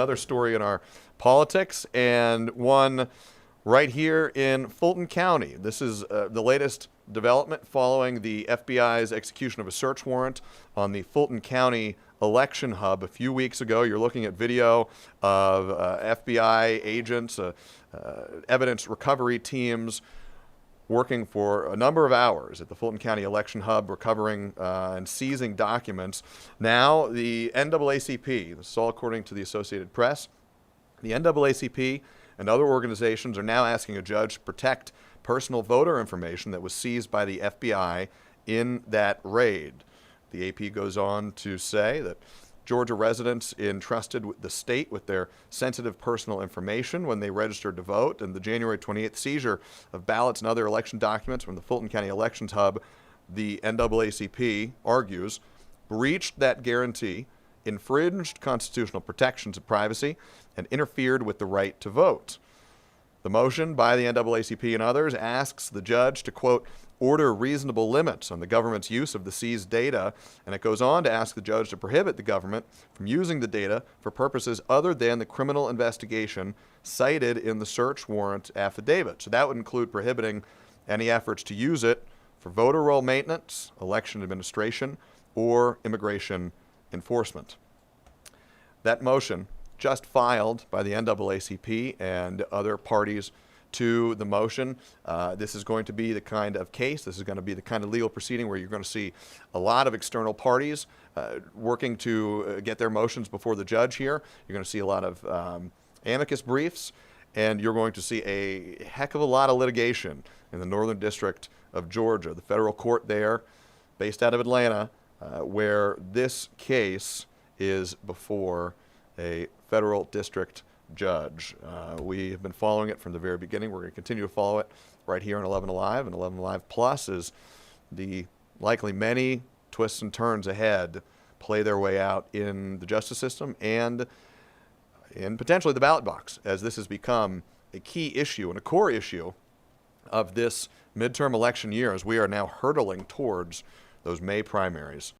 Another story in our politics, and one right here in Fulton County. This is the latest development following the FBI's execution of a search warrant on the Fulton County election hub a few weeks ago. You're looking at video of FBI agents, evidence recovery teams working for a number of hours at the Fulton County election hub, recovering and seizing documents. Now, the NAACP, this is all according to the Associated Press, the NAACP and other organizations are now asking a judge to protect personal voter information that was seized by the FBI in that raid. The AP goes on to say that Georgia residents entrusted the state with their sensitive personal information when they registered to vote, and the January 28th seizure of ballots and other election documents from the Fulton County Elections Hub, the NAACP argues, breached that guarantee, infringed constitutional protections of privacy, and interfered with the right to vote. The motion by the NAACP and others asks the judge to, quote, order reasonable limits on the government's use of the seized data, and it goes on to ask the judge to prohibit the government from using the data for purposes other than the criminal investigation cited in the search warrant affidavit. So that would include prohibiting any efforts to use it for voter roll maintenance, election administration, or immigration enforcement. That motion, just filed by the NAACP and other parties to the motion. This is going to be the kind of case, this is going to be the kind of legal proceeding where you're going to see a lot of external parties working to get their motions before the judge here. You're going to see a lot of amicus briefs, and you're going to see a heck of a lot of litigation in the Northern District of Georgia, the federal court there, based out of Atlanta, where this case is before a federal district judge. We have been following it from the very beginning. We're going to continue to follow it right here on 11 Alive, and 11 Alive Plus is the likely many twists and turns ahead play their way out in the justice system and in potentially the ballot box, as this has become a key issue and a core issue of this midterm election year as we are now hurtling towards those May primaries.